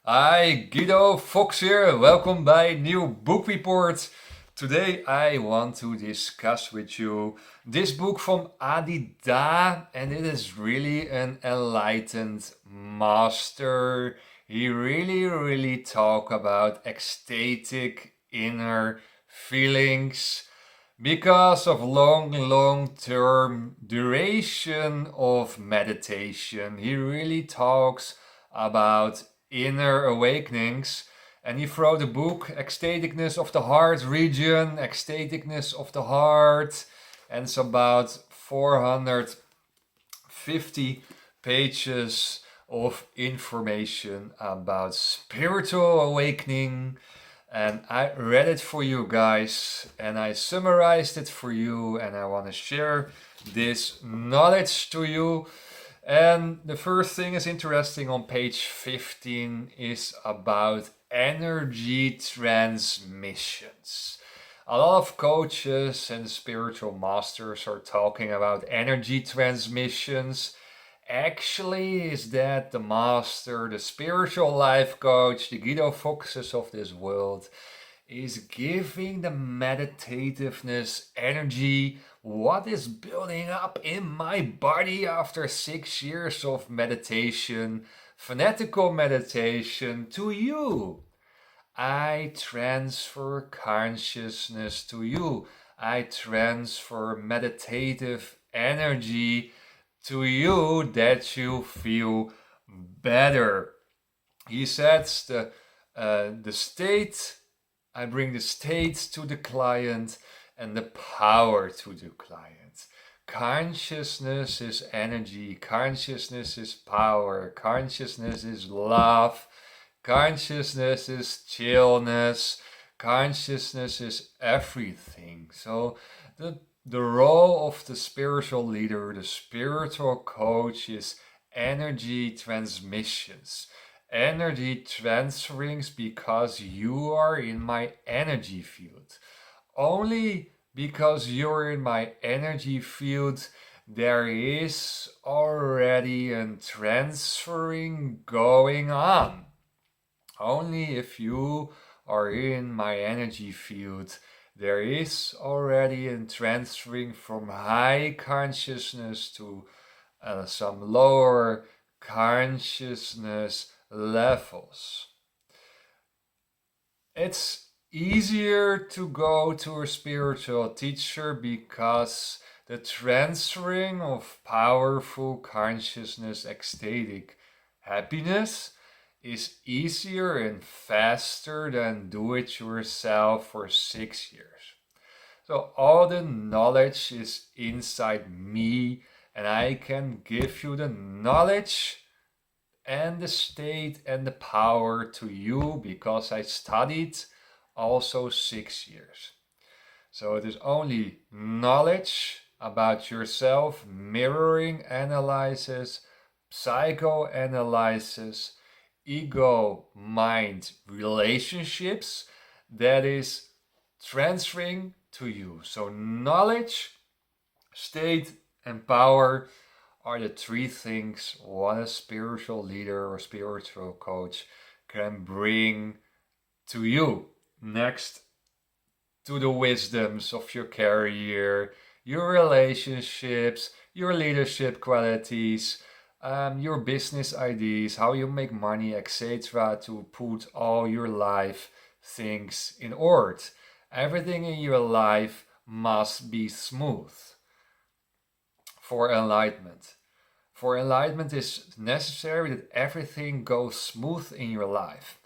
Hi, Guido Fox here. Welcome by new book report. Today I want to discuss with you this book from Adida, and it is really an enlightened master. He really talk about ecstatic inner feelings because of long term duration of meditation. He really talks about inner awakenings, and he wrote a book, Ecstaticness of the Heart Region, Ecstaticness of the Heart, and it's about 450 pages of information about spiritual awakening. And I read it for you guys, and I summarized it for you, and I want to share this knowledge to you. And the first thing is interesting on page 15 is about energy transmissions. A lot of coaches and spiritual masters are talking about energy transmissions. Actually, is that the master, the spiritual life coach, the Guido Foxes of this world, is giving the meditativeness energy, what is building up in my body after 6 years of meditation, fanatical meditation, to you. I transfer consciousness to you. I transfer meditative energy to you that you feel better. He says the state, I bring the state to the client and the power to the client. Consciousness is energy, consciousness is power, consciousness is love, consciousness is chillness, consciousness is everything. So the role of the spiritual leader, the spiritual coach, is energy transmissions. Energy transferings because you are in my energy field. Only because you're in my energy field, there is already a transferring going on. Only if you are in my energy field, there is already a transferring from high consciousness to some lower consciousness levels. It's easier to go to a spiritual teacher because the transferring of powerful consciousness, ecstatic happiness, is easier and faster than do it yourself for 6 years. So all the knowledge is inside me, and I can give you the knowledge and the state and the power to you because I studied also 6 years. So it is only knowledge about yourself, mirroring analysis, psychoanalysis, ego mind relationships that is transferring to you. So knowledge, state, and power are the three things what a spiritual leader or spiritual coach can bring to you. Next to the wisdoms of your career, your relationships, your leadership qualities, your business ideas, how you make money, etc., to put all your life things in order. Everything in your life must be smooth for enlightenment. For enlightenment is necessary that everything goes smooth in your life.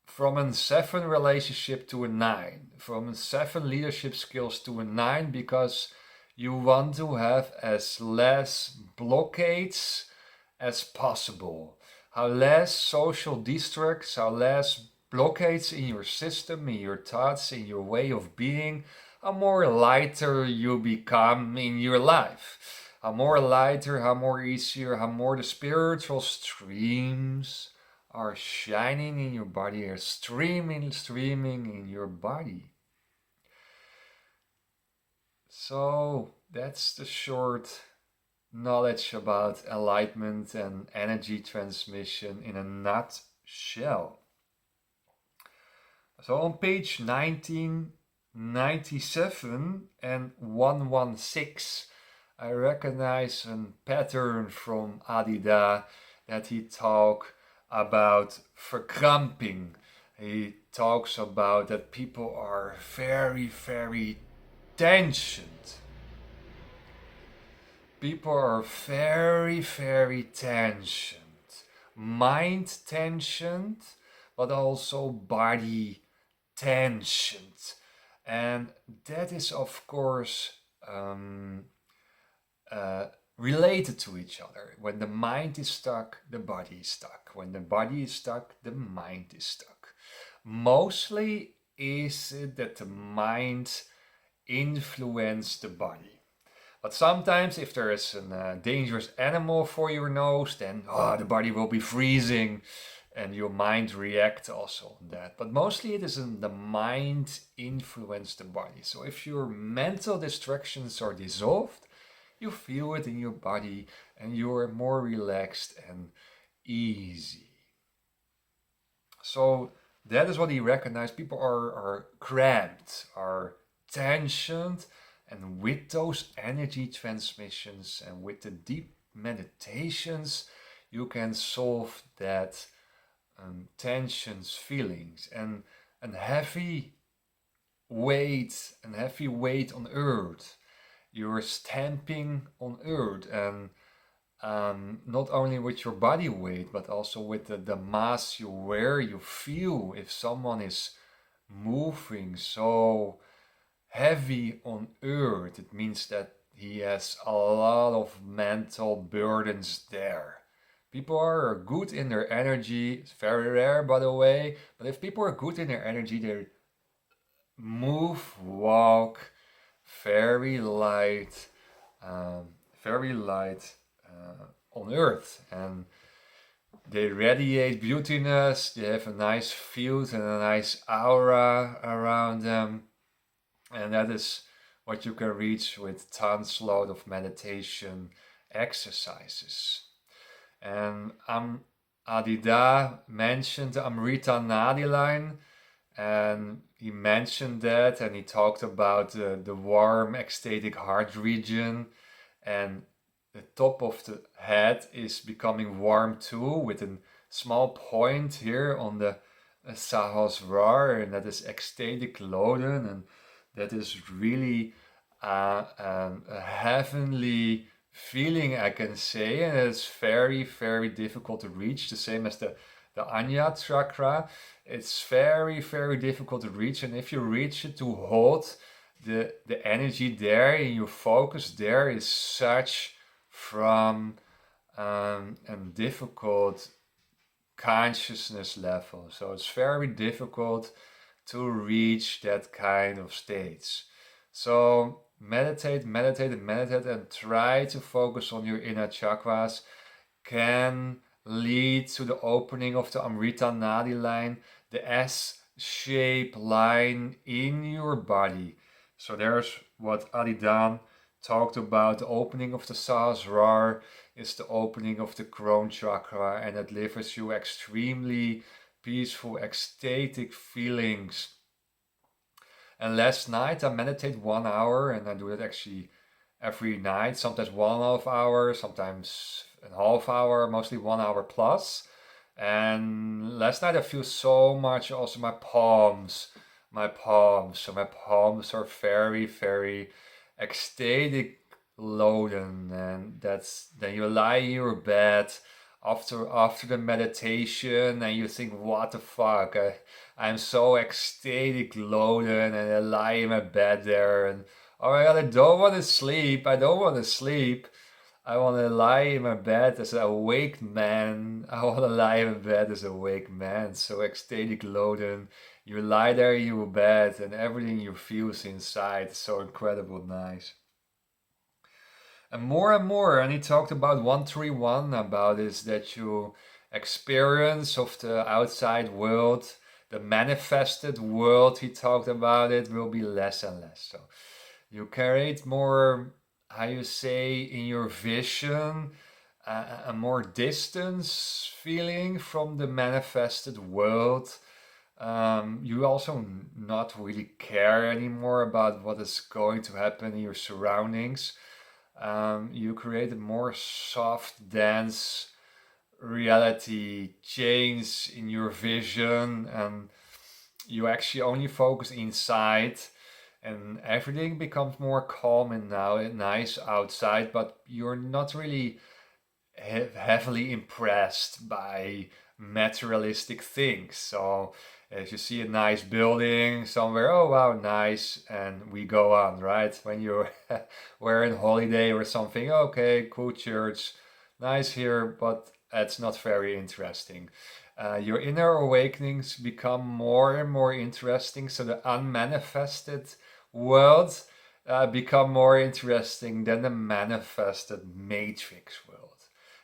From a 7 relationship to a 9, from a 7 leadership skills to a 9, because you want to have as less blockades as possible. How less social distracts, how less blockades in your system, in your thoughts, in your way of being, how more lighter you become in your life. How more lighter, how more easier, how more the spiritual streams are shining in your body, are streaming in your body. So that's the short knowledge about enlightenment and energy transmission in a shell. So on page 1997 and 116, I recognize a pattern from Adida that he talks about verkramping. He talks about that people are very, very tensioned. People are very, very tensioned. Mind tensioned, but also body tensioned. And that is, of course, related to each other. When the mind is stuck, the body is stuck. When the body is stuck, the mind is stuck. Mostly is it that the mind influences the body. But sometimes if there is a dangerous animal for your nose, then the body will be freezing and your mind reacts also on that. But mostly it is the mind influence the body. So if your mental distractions are dissolved, you feel it in your body and you're more relaxed and easy. So that is what he recognized. People are cramped, are tensioned, and with those energy transmissions and with the deep meditations, you can solve that tensions, feelings, and heavy weight on earth. You're stamping on earth, and not only with your body weight, but also with the mass you wear. You feel if someone is moving so heavy on earth, it means that he has a lot of mental burdens there. People are good in their energy. It's very rare, by the way, but if people are good in their energy, they walk very light on earth, and they radiate beautiness. They have a nice field and a nice aura around them. And that is what you can reach with tons load of meditation exercises. And Adida mentioned the Amrita-Nadi-Line, and he mentioned that, and he talked about the warm ecstatic heart region, and the top of the head is becoming warm too, with a small point here on the Sahasrara, and that is ecstatic Loden, and that is really a heavenly feeling, I can say, and it's very, very difficult to reach. The same as the Anya chakra. It's very, very difficult to reach, and if you reach it, to hold the energy there and your focus there is such from a difficult consciousness level. So it's very difficult to reach that kind of states. So meditate, and try to focus on your inner chakras can lead to the opening of the Amrita-Nadi-Line, the S-shaped line in your body. So there's what Adidan talked about. The opening of the Sahasrara is the opening of the crown chakra, and it delivers you extremely peaceful, ecstatic feelings. And last night I meditated 1 hour, and I do it actually every night, sometimes 1.5 hours, sometimes a half hour, mostly 1 hour plus. And last night I feel so much also my palms. So my palms are very, very ecstatic loaded, and then you lie in your bed after the meditation, and you think, what the fuck, I'm so ecstatic loaded, and I lie in my bed there, and oh my god, I don't want to sleep. I want to lie in my bed as an awake man. I want to lie in my bed as an awake man. So ecstatic loaded. You lie there in your bed, and everything you feel is inside. So incredible nice. And more, and he talked about 131, about is that you experience of the outside world, the manifested world, he talked about it, will be less and less. So you create more, how you say, in your vision, a more distance feeling from the manifested world. You also not really care anymore about what is going to happen in your surroundings. You create a more soft, dense reality change in your vision, and you actually only focus inside, and everything becomes more calm and now nice outside, but you're not really heavily impressed by materialistic things. So if you see a nice building somewhere, oh wow, nice, and we go on, right? When you're we're on holiday or something, okay, cool church, nice here, but it's not very interesting. Your inner awakenings become more and more interesting, so the unmanifested world become more interesting than the manifested matrix world.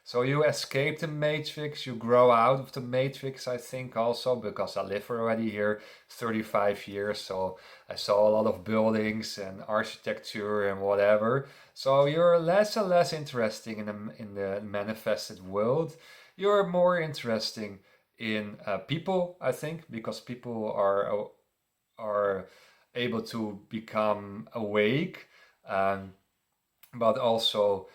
So you escape the matrix, you grow out of the matrix, I think also, because I live already here 35 years, so I saw a lot of buildings and architecture and whatever. So you're less and less interesting in the manifested world. You're more interesting in people, I think, because people are able to become awake, um, but also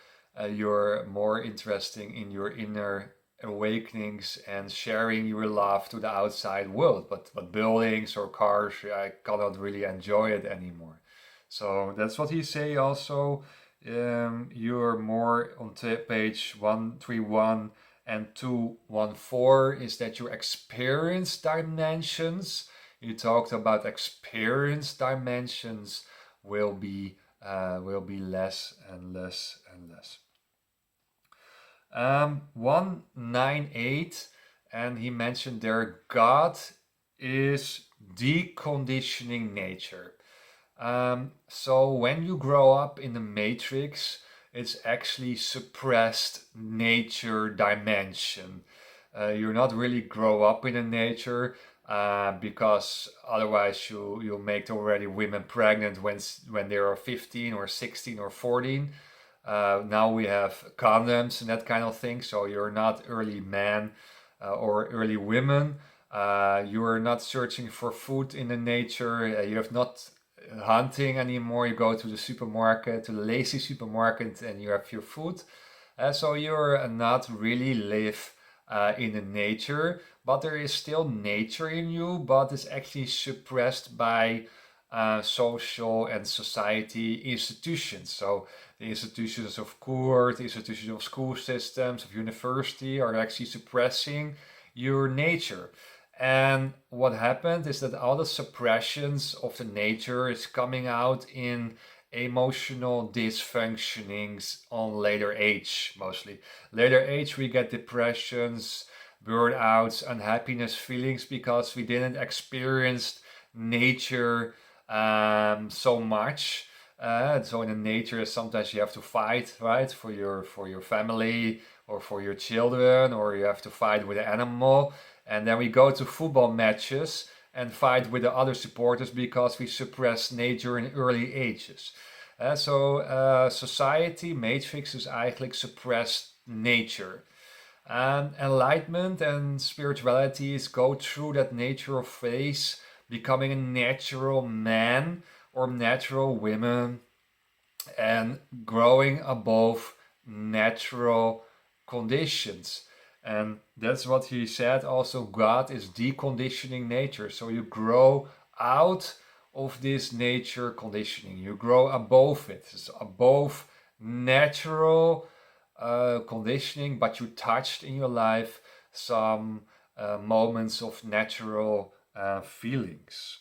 you're more interesting in your inner awakenings and sharing your love to the outside world. But buildings or cars, I cannot really enjoy it anymore. So that's what he say also. You're more on page 131 and 214 is that your experience dimensions. You talked about experience dimensions will be less and less and less. 198, and he mentioned there God is deconditioning nature. So when you grow up in the matrix, it's actually suppressed nature dimension. You're not really grow up in the nature, because otherwise you'll make already women pregnant when they are 15 or 16 or 14. Now we have condoms and that kind of thing, so you're not early man or early women. You are not searching for food in the nature. You have not hunting anymore. You go to the supermarket, to the lazy supermarket, and you have your food. So you're not really live in the nature, but there is still nature in you, but it's actually suppressed by social and society institutions. So the institutions of court, the institutions of school systems, of university are actually suppressing your nature. And what happened is that all the suppressions of the nature is coming out in emotional dysfunctionings on later age, mostly. Later age, we get depressions, burnouts, unhappiness feelings because we didn't experience nature so much. So in the nature, sometimes you have to fight, right, for your family or for your children, or you have to fight with an animal. And then we go to football matches and fight with the other supporters because we suppress nature in early ages. So society, matrix is eigenlijk suppressed nature. Enlightenment and spiritualities go through that natural phase, becoming a natural man or natural women and growing above natural conditions. And that's what he said also, God is deconditioning nature. So you grow out of this nature conditioning. You grow above it. It's above natural conditioning, but you touched in your life some moments of natural feelings.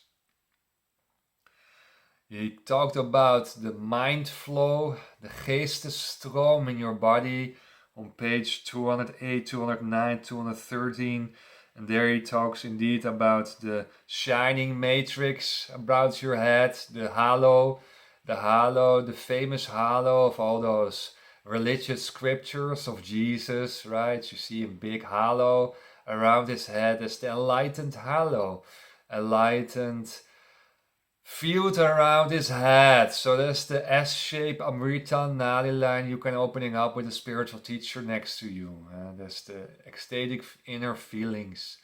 He talked about the mind flow, the geestesstroom in your body on page 208, 209, 213. And there he talks indeed about the shining matrix about your head, the halo, the famous halo of all those religious scriptures of Jesus, right? You see a big halo around his head as the enlightened halo, enlightened field around his head. So that's the S-shape Amrita-Nadi-Line you can opening up with a spiritual teacher next to you. That's the ecstatic inner feelings.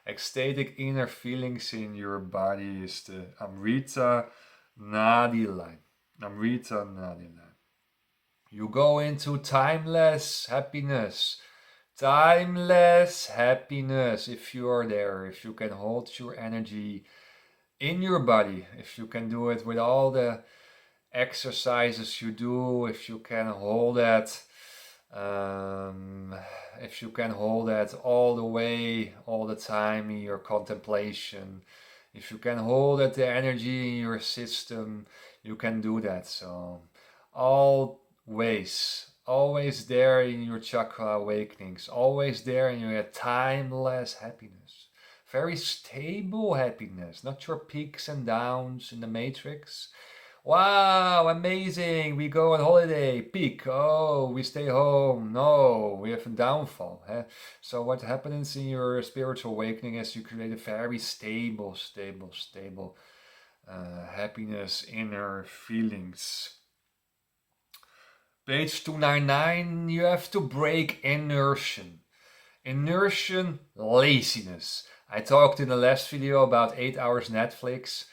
Ecstatic inner feelings in your body is the Amrita-Nadi-Line. Amrita-Nadi-Line. You go into timeless happiness. Timeless happiness if you are there, if you can hold your energy in your body, if you can do it with all the exercises you do, if you can hold that, if you can hold that all the way, all the time in your contemplation, if you can hold that the energy in your system, you can do that. So always there in your chakra awakenings, always there in your timeless happiness. Very stable happiness, not your peaks and downs in the matrix. Wow, amazing, we go on holiday, peak, oh, we stay home, no, we have a downfall. So what happens in your spiritual awakening is you create a very stable happiness, inner feelings. Page 299, you have to break inertion. Inertion, laziness. I talked in the last video about 8 hours Netflix.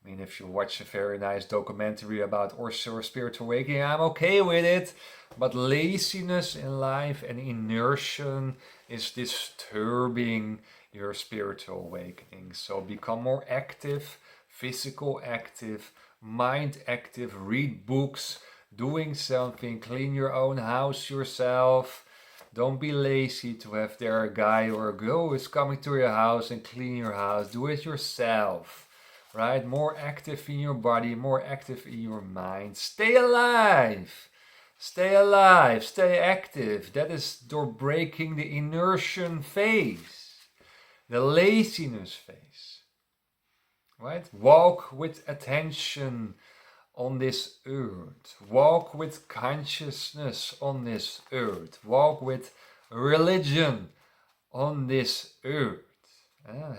I mean, if you watch a very nice documentary about Osho spiritual awakening, I'm okay with it. But laziness in life and inertion is disturbing your spiritual awakening. So become more active, physical active, mind active, read books, doing something, clean your own house yourself. Don't be lazy to have there a guy or a girl who is coming to your house and clean your house. Do it yourself, right? More active in your body, more active in your mind. Stay alive. Stay alive, stay active. That is door breaking the inertion phase, the laziness phase, right? Walk with attention on this earth. Walk with consciousness on this earth. Walk with religion on this earth.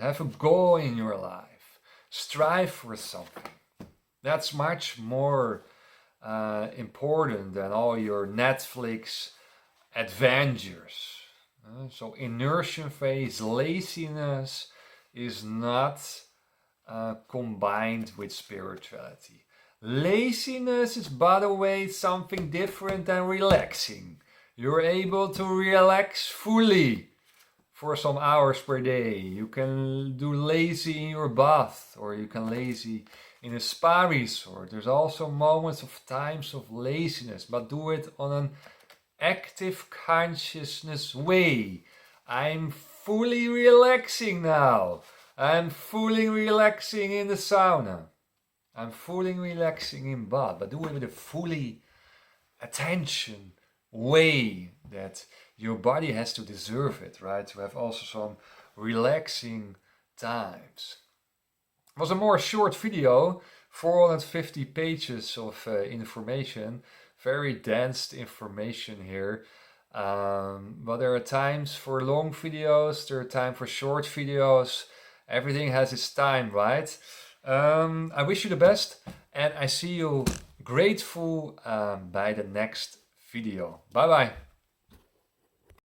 Have a goal in your life. Strive for something. That's much more important than all your Netflix adventures. So inertia phase, laziness is not combined with spirituality. Laziness is, by the way, something different than relaxing. You're able to relax fully for some hours per day. You can do lazy in your bath, or you can lazy in a spa resort. There's also moments of times of laziness, but do it on an active consciousness way. I'm fully relaxing now. I'm fully relaxing in the sauna. I'm fully relaxing in bed, but do it with a fully attention way that your body has to deserve it, right? To have also some relaxing times. It was a more short video, 450 pages of information, very dense information here. But there are times for long videos, there are times for short videos. Everything has its time, right? I wish you the best, and I see you grateful by the next video. Bye bye.